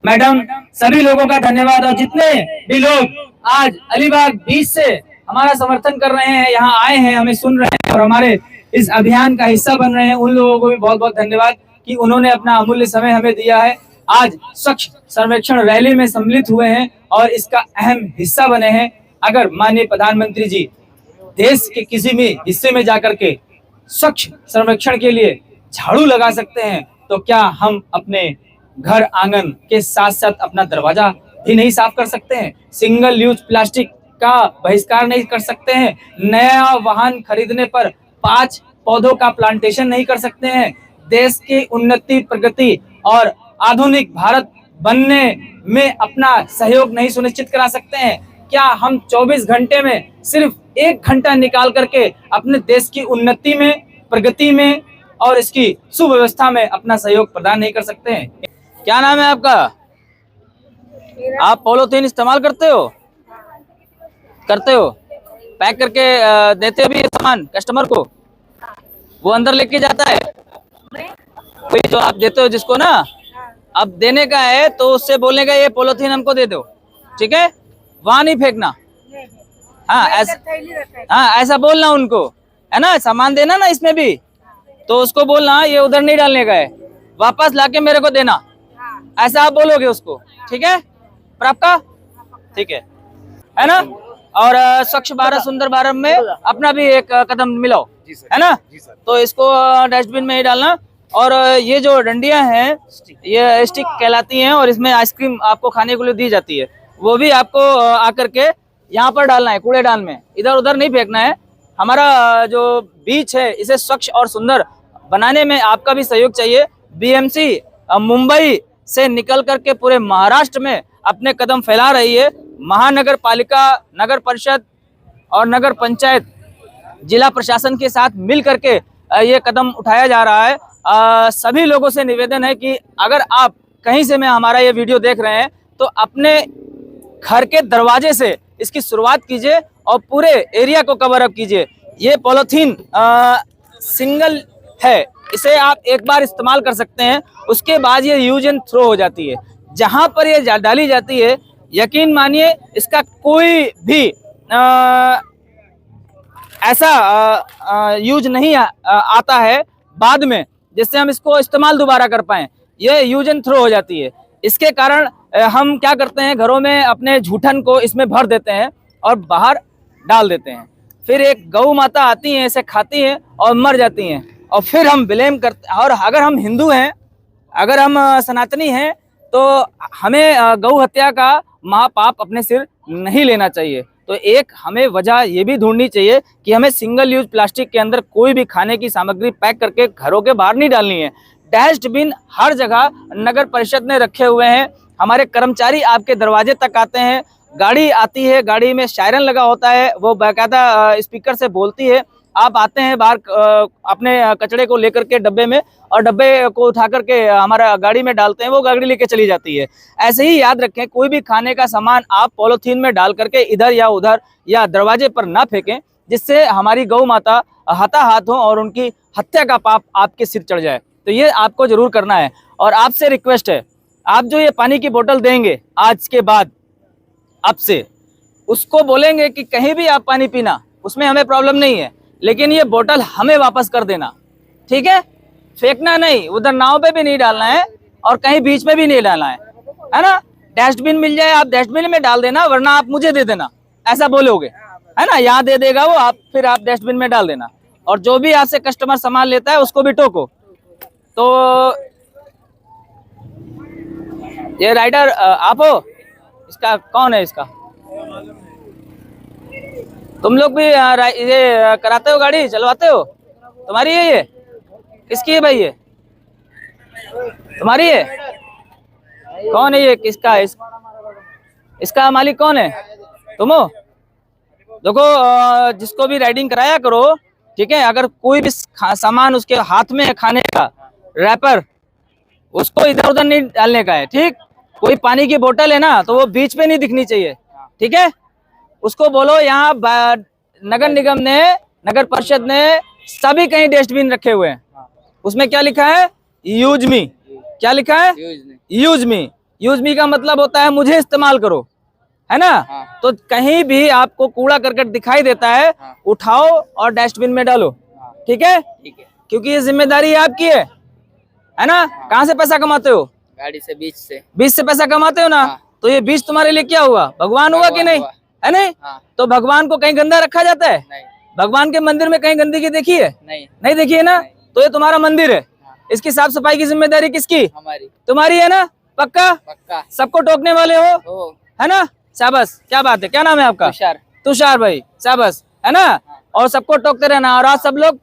मैडम, सभी लोगों का धन्यवाद। और जितने भी लोग आज अलीबाग बीच से हमारा समर्थन कर रहे हैं, यहाँ आए हैं, हमें सुन रहे हैं और हमारे इस अभियान का हिस्सा बन रहे हैं, उन लोगों को भी बहुत बहुत धन्यवाद कि उन्होंने अपना अमूल्य समय हमें दिया है। आज स्वच्छ सर्वेक्षण रैली में सम्मिलित हुए हैं और इसका अहम हिस्सा बने हैं। अगर माननीय प्रधानमंत्री जी देश के किसी भी हिस्से में जाकर के स्वच्छ सर्वेक्षण के लिए झाड़ू लगा सकते हैं, तो क्या हम अपने घर आंगन के साथ साथ अपना दरवाजा भी नहीं साफ कर सकते हैं? सिंगल यूज प्लास्टिक का बहिष्कार नहीं कर सकते हैं? नया वाहन खरीदने पर 5 पौधों का प्लांटेशन नहीं कर सकते हैं? देश की उन्नति, प्रगति और आधुनिक भारत बनने में अपना सहयोग नहीं सुनिश्चित करा सकते हैं? क्या हम 24 घंटे में सिर्फ 1 घंटा निकाल करके अपने देश की उन्नति में, प्रगति में और इसकी सुव्यवस्था में अपना सहयोग प्रदान नहीं कर सकते हैं? क्या नाम है आपका? आप पॉलीथीन इस्तेमाल करते हो? करते हो? पैक करके देते हो भी सामान कस्टमर को? वो अंदर लेके जाता है कोई जो आप देते हो जिसको ना, अब देने का है तो उससे बोलने का ये पॉलीथीन हमको दे दो, ठीक है, वहां नहीं फेंकना। हाँ ऐसा बोलना उनको, है ना, सामान देना ना इसमें भी, तो उसको बोलना ये उधर नहीं डालने का है, वापस लाके मेरे को देना, ऐसा आप बोलोगे उसको, ठीक है। पर आपका ठीक है ना। और स्वच्छ भारत सुंदर भारत में अपना भी एक कदम मिलाओ, है ना। तो इसको डस्टबिन में ही डालना। और ये जो डंडियां हैं ये स्टिक कहलाती हैं और इसमें आइसक्रीम आपको खाने के लिए दी जाती है, वो भी आपको आकर के यहाँ पर डालना है, कूड़ेदान में, इधर उधर नहीं फेंकना है। हमारा जो बीच है इसे स्वच्छ और सुंदर बनाने में आपका भी सहयोग चाहिए। बीएमसी मुंबई से निकल करके पूरे महाराष्ट्र में अपने कदम फैला रही है। महानगर पालिका, नगर परिषद और नगर पंचायत, जिला प्रशासन के साथ मिल करके ये कदम उठाया जा रहा है। सभी लोगों से निवेदन है कि अगर आप कहीं से में हमारा ये वीडियो देख रहे हैं तो अपने घर के दरवाजे से इसकी शुरुआत कीजिए और पूरे एरिया को कवर अप कीजिए। ये पॉलीथीन सिंगल है, इसे आप एक बार इस्तेमाल कर सकते हैं, उसके बाद ये यूज एंड थ्रो हो जाती है। जहां पर ये डाली जाती है, यकीन मानिए इसका कोई भी ऐसा यूज नहीं आता है बाद में जिससे हम इसको इस्तेमाल दोबारा कर पाएं। ये यूज एंड थ्रो हो जाती है। इसके कारण हम क्या करते हैं, घरों में अपने जूठन को इसमें भर देते हैं और बाहर डाल देते हैं। फिर एक गौ माता आती हैं, इसे खाती हैं और मर जाती हैं, और फिर हम ब्लेम करते। और अगर हम हिंदू हैं, अगर हम सनातनी हैं, तो हमें गौ हत्या का महापाप अपने सिर नहीं लेना चाहिए। तो एक हमें वजह ये भी ढूंढनी चाहिए कि हमें सिंगल यूज प्लास्टिक के अंदर कोई भी खाने की सामग्री पैक करके घरों के बाहर नहीं डालनी है। डस्टबिन हर जगह नगर परिषद ने रखे हुए हैं, हमारे कर्मचारी आपके दरवाजे तक आते हैं, गाड़ी आती है, गाड़ी में सायरन लगा होता है, वो बाकायदा स्पीकर से बोलती है, आप आते हैं बाहर अपने कचड़े को लेकर के डब्बे में, और डब्बे को उठा करके हमारा गाड़ी में डालते हैं, वो गाड़ी लेके चली जाती है। ऐसे ही याद रखें, कोई भी खाने का सामान आप पॉलीथीन में डाल करके इधर या उधर या दरवाजे पर ना फेंकें, जिससे हमारी गौ माता हताहत हो और उनकी हत्या का पाप आपके सिर चढ़ जाए। तो ये आपको जरूर करना है। और आपसे रिक्वेस्ट है, आप जो ये पानी की बोतल देंगे आज के बाद आपसे, उसको बोलेंगे कि कहीं भी आप पानी पीना, उसमें हमें प्रॉब्लम नहीं है, लेकिन ये बोतल हमें वापस कर देना, ठीक है? फेंकना नहीं, उधर नाव पे भी नहीं डालना है और कहीं बीच में भी नहीं डालना है ना? डस्टबिन मिल जाए आप डस्टबिन में डाल देना, वरना आप मुझे दे देना, ऐसा बोलोगे, है ना? यहाँ दे देगा वो, आप फिर आप डस्टबिन में डाल देना। और जो भी आपसे कस्टमर सामान लेता है उसको भी टोको। तो ये राइडर आप हो, इसका कौन है? इसका तुम लोग भी ये कराते हो, गाड़ी चलवाते हो? तुम्हारी है ये? किसकी है भाई ये? तुम्हारी है? कौन है ये? किसका है? इसका मालिक कौन है? तुम हो? देखो, जिसको भी राइडिंग कराया करो, ठीक है, अगर कोई भी सामान उसके हाथ में है खाने का, रैपर, उसको इधर उधर नहीं डालने का है, ठीक? कोई पानी की बोतल है ना, तो वो बीच पे नहीं दिखनी चाहिए, ठीक है? उसको बोलो यहाँ नगर निगम ने, नगर परिषद ने सभी कहीं डस्टबिन रखे हुए हैं, उसमें क्या लिखा है? Use me. क्या लिखा है? Use me. यूज मी का मतलब होता है मुझे इस्तेमाल करो, है ना? तो कहीं भी आपको कूड़ा करकट दिखाई देता है, उठाओ और डस्टबिन में डालो, ठीक है? क्योंकि ये जिम्मेदारी आपकी है ना? कहाँ से पैसा कमाते हो? गाड़ी से, बीच से पैसा कमाते हो ना? तो ये बीच तुम्हारे लिए क्या हुआ? भगवान हुआ कि नहीं? है नहीं? तो भगवान को कहीं गंदा रखा जाता है? भगवान के मंदिर में कहीं गंदगी देखी है? नहीं देखी है ना? तो ये तुम्हारा मंदिर है, इसकी साफ सफाई की जिम्मेदारी किसकी? हमारी। तुम्हारी है ना? पक्का? सबको टोकने वाले हो, है ना? शाबाश, क्या बात है, क्या नाम है आपका? तुषार भाई, शाबाश, है ना? और सबको टोकते रहना। और आज सब लोग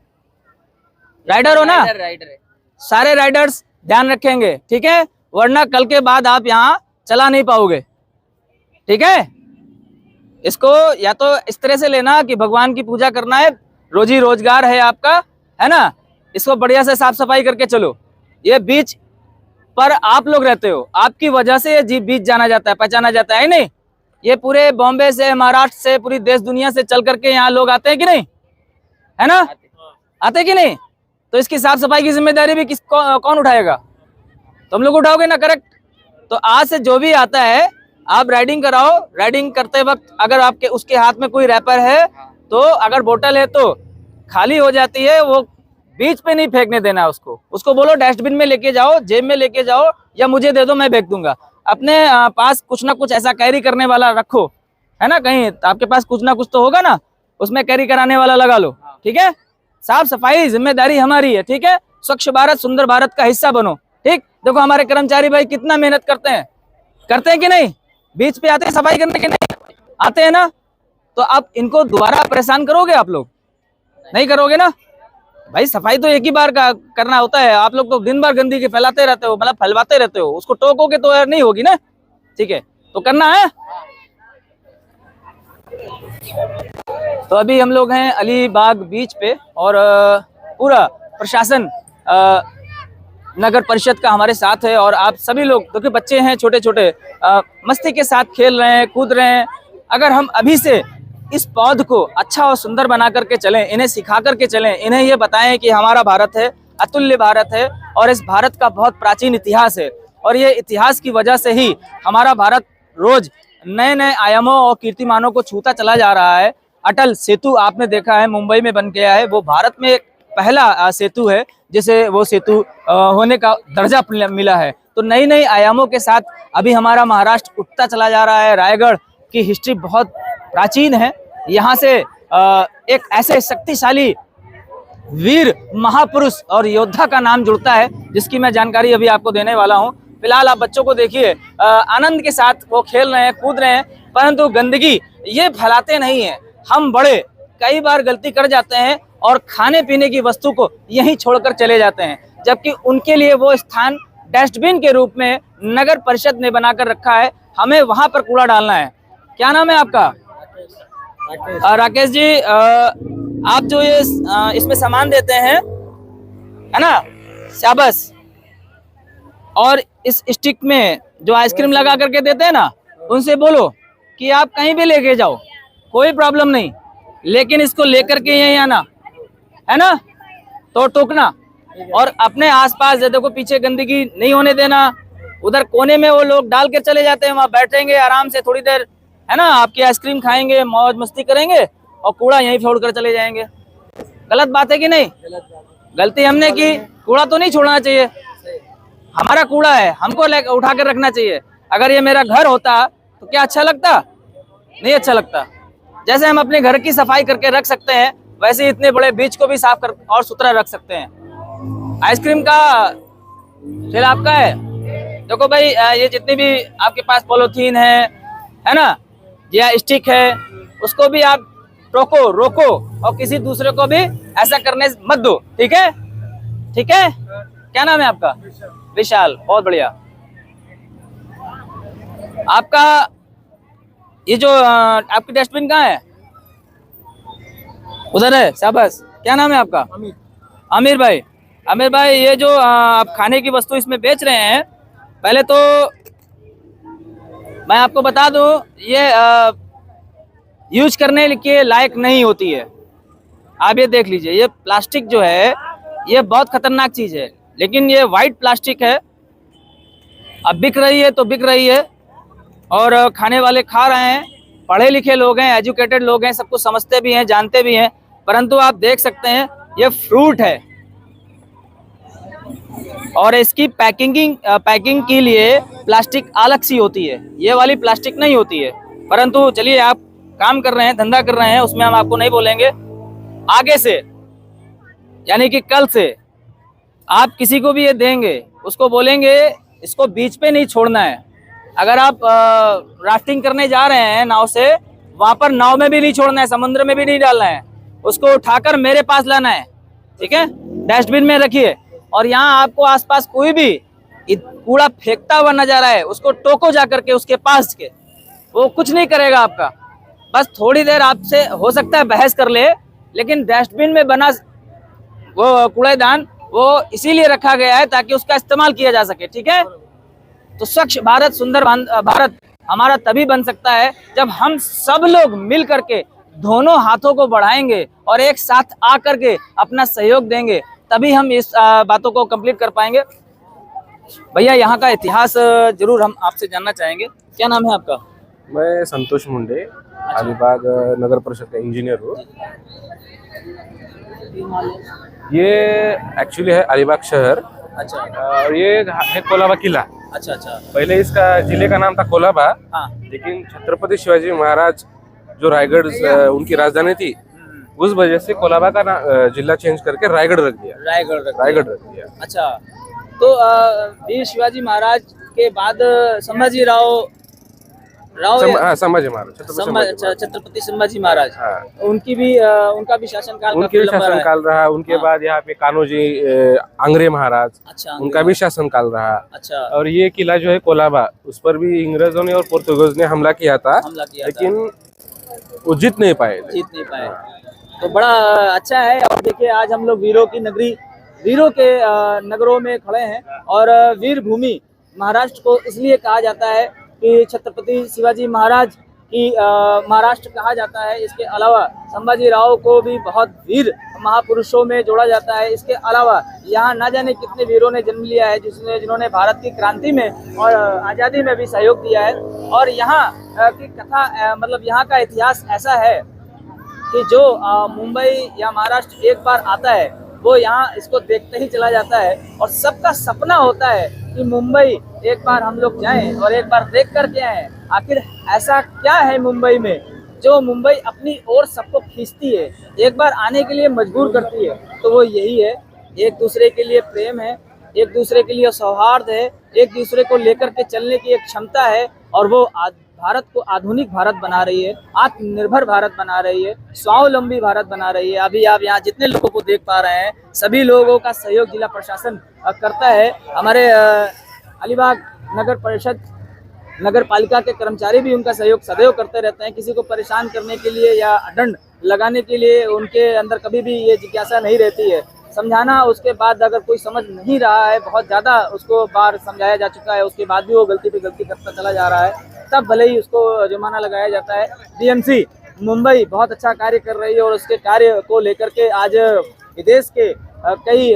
राइडर हो ना? राइडर है। सारे राइडर्स ध्यान रखेंगे, ठीक है? वरना कल के बाद आप यहाँ चला नहीं पाओगे, ठीक है? इसको या तो इस तरह से लेना कि भगवान की पूजा करना है, रोजी रोजगार है आपका, है ना? इसको बढ़िया से साफ सफाई करके चलो। ये बीच पर आप लोग रहते हो, आपकी वजह से ये बीच जाना जाता है, पहचाना जाता है नहीं? ये पूरे बॉम्बे से, महाराष्ट्र से, पूरी देश दुनिया से चल करके यहाँ लोग आते हैं कि नहीं, है ना? आते कि नहीं? तो इसकी साफ सफाई की जिम्मेदारी भी कौन उठाएगा? तुम लोग उठाओगे ना, करेक्ट? तो आज से जो भी आता है, आप राइडिंग कराओ। राइडिंग करते वक्त अगर आपके उसके हाथ में कोई रैपर है, तो अगर बोतल है तो खाली हो जाती है, वो बीच पे नहीं फेंकने देना उसको बोलो डस्टबिन में लेके जाओ, जेब में लेके जाओ, या मुझे दे दो, मैं फेंक दूंगा। अपने पास कुछ ना कुछ ऐसा कैरी करने वाला रखो, है ना? कहीं आपके पास कुछ ना कुछ तो होगा ना, उसमें कैरी कराने वाला लगा लो, ठीक है? साफ सफाई जिम्मेदारी हमारी है, ठीक है? स्वच्छ भारत, सुंदर भारत का हिस्सा बनो, ठीक? देखो हमारे कर्मचारी भाई कितना मेहनत करते हैं कि नहीं? बीच पे आते हैं सफाई करने के, नहीं आते हैं ना? तो अब इनको दोबारा परेशान करोगे आप लोग? नहीं करोगे ना भाई? सफाई तो एक ही बार का करना होता है, आप लोग तो दिन भर गंदगी फैलाते रहते हो, मतलब फैलवाते रहते हो, उसको टोकोगे तो यार नहीं होगी ना, ठीक है? तो करना है। तो अभी हम लोग हैं अलीबाग बीच पे, और पूरा प्रशासन नगर परिषद का हमारे साथ है और आप सभी लोग क्योंकि बच्चे हैं छोटे छोटे मस्ती के साथ खेल रहे हैं, कूद रहे हैं। अगर हम अभी से इस पौध को अच्छा और सुंदर बना करके चलें, इन्हें सिखा करके चलें, इन्हें ये बताएं कि हमारा भारत है, अतुल्य भारत है और इस भारत का बहुत प्राचीन इतिहास है और ये इतिहास की वजह से ही हमारा भारत रोज नए नए आयामों और कीर्तिमानों को छूता चला जा रहा है। अटल सेतु आपने देखा है मुंबई में बन गया है, वो भारत में एक पहला सेतु है जिसे वो सेतु होने का दर्जा मिला है। तो नई नई आयामों के साथ अभी हमारा महाराष्ट्र उठता चला जा रहा है। रायगढ़ की हिस्ट्री बहुत प्राचीन है। यहाँ से एक ऐसे शक्तिशाली वीर महापुरुष और योद्धा का नाम जुड़ता है जिसकी मैं जानकारी अभी आपको देने वाला हूँ। फिलहाल आप बच्चों को देखिए, आनंद के साथ वो खेल रहे हैं, कूद रहे हैं, परंतु गंदगी ये फैलाते नहीं है। हम बड़े कई बार गलती कर जाते हैं और खाने पीने की वस्तु को यहीं छोड़कर चले जाते हैं, जबकि उनके लिए वो स्थान डस्टबिन के रूप में नगर परिषद ने बनाकर रखा है। हमें वहां पर कूड़ा डालना है। क्या नाम है आपका? राकेश जी, आप जो ये इसमें सामान देते हैं है ना, शाबाश। और इस स्टिक में जो आइसक्रीम लगा करके देते हैं ना, उनसे बोलो कि आप कहीं भी लेके जाओ, कोई प्रॉब्लम नहीं, लेकिन इसको लेकर के यहीं आना है ना, तो टोकना। और अपने आसपास देखो पीछे गंदगी नहीं होने देना। उधर कोने में वो लोग डाल के चले जाते हैं, वहां बैठेंगे आराम से थोड़ी देर है ना, आपकी आइसक्रीम खाएंगे, मौज मस्ती करेंगे और कूड़ा यहीं छोड़ कर चले जाएंगे। गलत बात है कि नहीं? गलती हमने की, कूड़ा तो नहीं छोड़ना चाहिए। हमारा कूड़ा है, हमको उठा कर रखना चाहिए। अगर ये मेरा घर होता तो क्या अच्छा लगता? नहीं अच्छा लगता। जैसे हम अपने घर की सफाई करके रख सकते हैं, वैसे ही इतने बड़े बीच को भी साफ कर और सुथरा रख सकते हैं। आइसक्रीम का ठेला आपका है? देखो भाई, ये जितनी भी आपके पास पॉलीथीन है ना, या स्टिक है, उसको भी आप रोको और किसी दूसरे को भी ऐसा करने मत दो। ठीक है? ठीक है। क्या नाम है आपका? विशाल, बहुत बढ़िया। आपका ये जो आपकी डस्टबिन कहाँ है? उधर है, शाबाश। क्या नाम है आपका? आमिर भाई। आमिर भाई, ये जो आप खाने की वस्तु इसमें बेच रहे हैं, पहले तो मैं आपको बता दूं, ये यूज करने के लायक नहीं होती है। आप ये देख लीजिए, ये प्लास्टिक जो है ये बहुत खतरनाक चीज है, लेकिन ये वाइट प्लास्टिक है। अब बिक रही है तो बिक रही है और खाने वाले खा रहे हैं। पढ़े लिखे लोग हैं, एजुकेटेड लोग हैं, सब कुछ समझते भी हैं, जानते भी हैं, परंतु आप देख सकते हैं ये फ्रूट है और इसकी पैकिंग के लिए प्लास्टिक अलग सी होती है, ये वाली प्लास्टिक नहीं होती है। परंतु चलिए, आप काम कर रहे हैं, धंधा कर रहे हैं, उसमें हम आपको नहीं बोलेंगे। आगे से यानी कि कल से आप किसी को भी ये देंगे, उसको बोलेंगे इसको बीच पे नहीं छोड़ना है। अगर आप राफ्टिंग करने जा रहे हैं नाव से, वहां पर नाव में भी नहीं छोड़ना है, समुद्र में भी नहीं डालना है, उसको उठाकर मेरे पास लाना है। ठीक है? डस्टबिन में रखिए। और यहाँ आपको आसपास कोई भी कूड़ा फेंकता हुआ नजर आए, उसको टोको जा करके उसके पास के, वो कुछ नहीं करेगा आपका। बस थोड़ी देर आपसे हो सकता है बहस कर ले, लेकिन डस्टबिन में बना वो कूड़ेदान वो इसीलिए रखा गया है ताकि उसका इस्तेमाल किया जा सके। ठीक है? तो स्वच्छ भारत, सुंदर भारत हमारा तभी बन सकता है जब हम सब लोग मिल करके दोनों हाथों को बढ़ाएंगे और एक साथ आकर के अपना सहयोग देंगे, तभी हम इस बातों को कंप्लीट कर पाएंगे। भैया, यहाँ का इतिहास जरूर हम आपसे जानना चाहेंगे। क्या नाम है आपका? मैं संतोष मुंडे, अलीबाग नगर परिषद का इंजीनियर हूँ। ये एक्चुअली है अलीबाग शहर। अच्छा। और ये है कोलाबा किला। अच्छा अच्छा। पहले इसका जिले का नाम था कोलाबा, हाँ। लेकिन छत्रपति शिवाजी महाराज जो रायगढ़ उनकी राजधानी थी, उस वजह से कोलाबा का जिला चेंज करके रायगढ़ रख दिया। रायगढ़ रख दिया। अच्छा। तो वीर शिवाजी महाराज के बाद संभाजी संभाजी महाराज, छत्रपति संभाजी महाराज, हाँ। उनका भी शासनकाल रहा। उनके बाद यहाँ पे कान्होजी आंग्रे महाराज, अच्छा, उनका भी शासनकाल रहा। अच्छा। और ये किला जो है कोलाबा, उस पर भी अंग्रेजों ने और पोर्तुगीज ने हमला किया था, लेकिन वो जीत नहीं पाए। तो बड़ा अच्छा है। और देखिए, आज हम लोग वीरों की नगरी वीरों के नगरों में खड़े हैं। और वीर भूमि महाराष्ट्र को इसलिए कहा जाता है कि छत्रपति शिवाजी महाराज की महाराष्ट्र कहा जाता है। इसके अलावा संभाजी राव को भी बहुत वीर महापुरुषों में जोड़ा जाता है। इसके अलावा यहाँ ना जाने कितने वीरों ने जन्म लिया है जिन्होंने भारत की क्रांति में और आज़ादी में भी सहयोग दिया है। और यहाँ की कथा मतलब यहाँ का इतिहास ऐसा है कि जो मुंबई या महाराष्ट्र एक बार आता है वो यहाँ इसको देखते ही चला जाता है। और सबका सपना होता है कि मुंबई एक बार हम लोग जाएं और एक बार देख करके आएं। आखिर ऐसा क्या है मुंबई में जो मुंबई अपनी ओर सबको खींचती है, एक बार आने के लिए मजबूर करती है? तो वो यही है, एक दूसरे के लिए प्रेम है, एक दूसरे के लिए सौहार्द है, एक दूसरे को लेकर के चलने की एक क्षमता है। और वो भारत को आधुनिक भारत बना रही है, आत्मनिर्भर भारत बना रही है, स्वावलंबी भारत बना रही है। अभी आप यहाँ जितने लोगों को देख पा रहे हैं सभी लोगों का सहयोग जिला प्रशासन करता है। हमारे अलीबाग नगर परिषद नगर पालिका के कर्मचारी भी उनका सहयोग सदैव करते रहते हैं। किसी को परेशान करने के लिए या दंड लगाने के लिए उनके अंदर कभी भी ये जिज्ञासा नहीं रहती है। समझाना, उसके बाद अगर कोई समझ नहीं रहा है, बहुत ज़्यादा उसको बार समझाया जा चुका है, उसके बाद भी वो गलती पे गलती करता चला जा रहा है, तब भले ही उसको जुर्माना लगाया जाता है। डीएमसी मुंबई बहुत अच्छा कार्य कर रही है और उसके कार्य को लेकर के आज विदेश के कई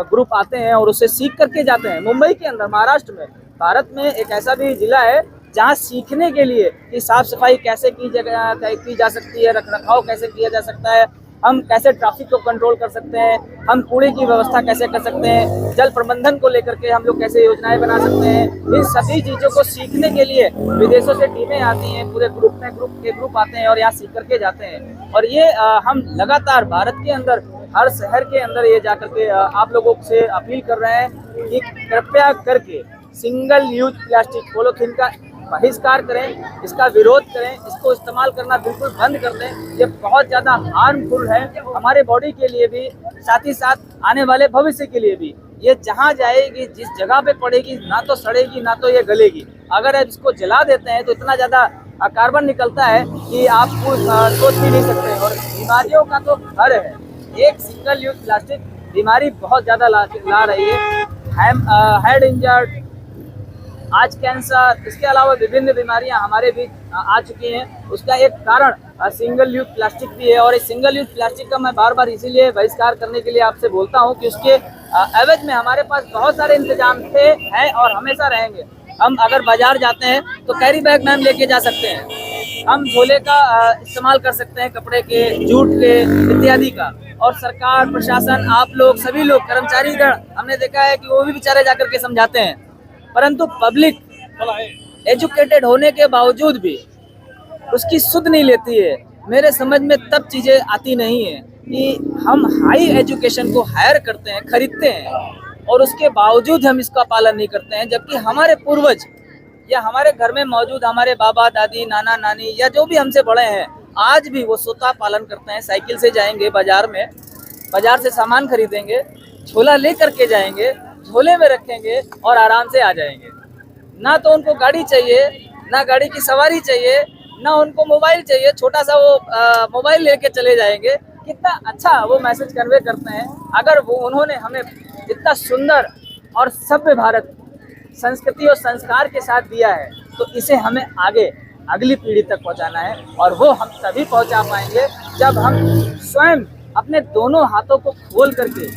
ग्रुप आते हैं और उससे सीख करके जाते हैं। मुंबई के अंदर, महाराष्ट्र में, भारत में एक ऐसा भी जिला है जहाँ सीखने के लिए कि साफ सफाई कैसे की जा सकती है, रखरखाव कैसे किया जा सकता है, हम कैसे ट्रैफिक को कंट्रोल कर सकते हैं, हम कूड़े की व्यवस्था कैसे कर सकते हैं, जल प्रबंधन को लेकर के हम लोग कैसे योजनाएं बना सकते हैं। इन सभी चीज़ों को सीखने के लिए विदेशों से टीमें आती हैं, पूरे ग्रुप आते हैं और यहाँ सीख करके जाते हैं। और ये हम लगातार भारत के अंदर हर शहर के अंदर ये जा करके आप लोगों से अपील कर रहे हैं कि कृपया करके सिंगल यूज प्लास्टिक पॉलीथीन का बहिष्कार करें, इसका विरोध करें, इसको इस्तेमाल करना बिल्कुल बंद कर दें। ये बहुत ज़्यादा हार्मफुल है हमारे बॉडी के लिए भी, साथ ही साथ आने वाले भविष्य के लिए भी। ये जहाँ जाएगी, जिस जगह पे पड़ेगी, ना तो सड़ेगी ना तो ये गलेगी। अगर आप इसको जला देते हैं तो इतना ज़्यादा कार्बन निकलता है कि आप सोच भी नहीं सकते। और बीमारियों का तो घर है, एक सिंगल यूज प्लास्टिक बीमारी बहुत ज़्यादा ला रही है। हेड इंजर्ड, आज कैंसर, इसके अलावा विभिन्न बीमारियां हमारे बीच आ चुकी हैं। उसका एक कारण सिंगल यूज प्लास्टिक भी है। और इस सिंगल यूज प्लास्टिक का मैं बार बार इसीलिए बहिष्कार करने के लिए आपसे बोलता हूं कि उसके एवज में हमारे पास बहुत सारे इंतजाम थे, हैं और हमेशा रहेंगे। हम अगर बाजार जाते हैं तो कैरी बैग में हम लेके जा सकते हैं, हम झोले का इस्तेमाल कर सकते हैं, कपड़े के, जूट के, इत्यादि का। और सरकार, प्रशासन, आप लोग, सभी लोग, कर्मचारी गण, हमने देखा है कि वो भी बेचारे जाकर के समझाते हैं, परंतु पब्लिक एजुकेटेड होने के बावजूद भी उसकी सुध नहीं लेती है। मेरे समझ में तब चीज़ें आती नहीं है कि हम हाई एजुकेशन को हायर करते हैं, खरीदते हैं और उसके बावजूद हम इसका पालन नहीं करते हैं। जबकि हमारे पूर्वज या हमारे घर में मौजूद हमारे बाबा दादी, नाना नानी या जो भी हमसे बड़े हैं, आज भी वो स्वतः पालन करते हैं। साइकिल से जाएंगे बाजार में, बाजार से सामान खरीदेंगे, झोला ले करके जाएंगे, झोले में रखेंगे और आराम से आ जाएंगे। ना तो उनको गाड़ी चाहिए, ना गाड़ी की सवारी चाहिए, ना उनको मोबाइल चाहिए, छोटा सा वो मोबाइल लेके चले जाएंगे। कितना अच्छा वो मैसेज कन्वे करते हैं। अगर वो उन्होंने हमें इतना सुंदर और सभ्य भारत संस्कृति और संस्कार के साथ दिया है तो इसे हमें आगे अगली पीढ़ी तक पहुंचाना है। और वो हम तभी पहुंचा पाएंगे जब हम स्वयं अपने दोनों हाथों को खोल करके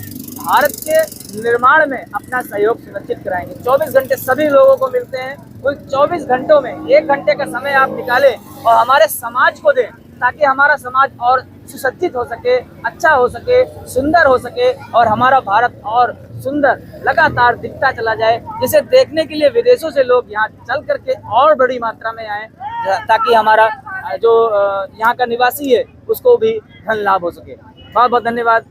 भारत के निर्माण में अपना सहयोग सुनिश्चित कराएंगे। 24 घंटे सभी लोगों को मिलते हैं, कोई 24 घंटों में 1 घंटे का समय आप निकालें और हमारे समाज को दें, ताकि हमारा समाज और सुसज्जित हो सके, अच्छा हो सके, सुंदर हो सके और हमारा भारत और सुंदर लगातार दिखता चला जाए, जिसे देखने के लिए विदेशों से लोग यहाँ चल करके और बड़ी मात्रा में आए, ताकि हमारा जो यहाँ का निवासी है उसको भी धन लाभ हो सके। बहुत बहुत धन्यवाद।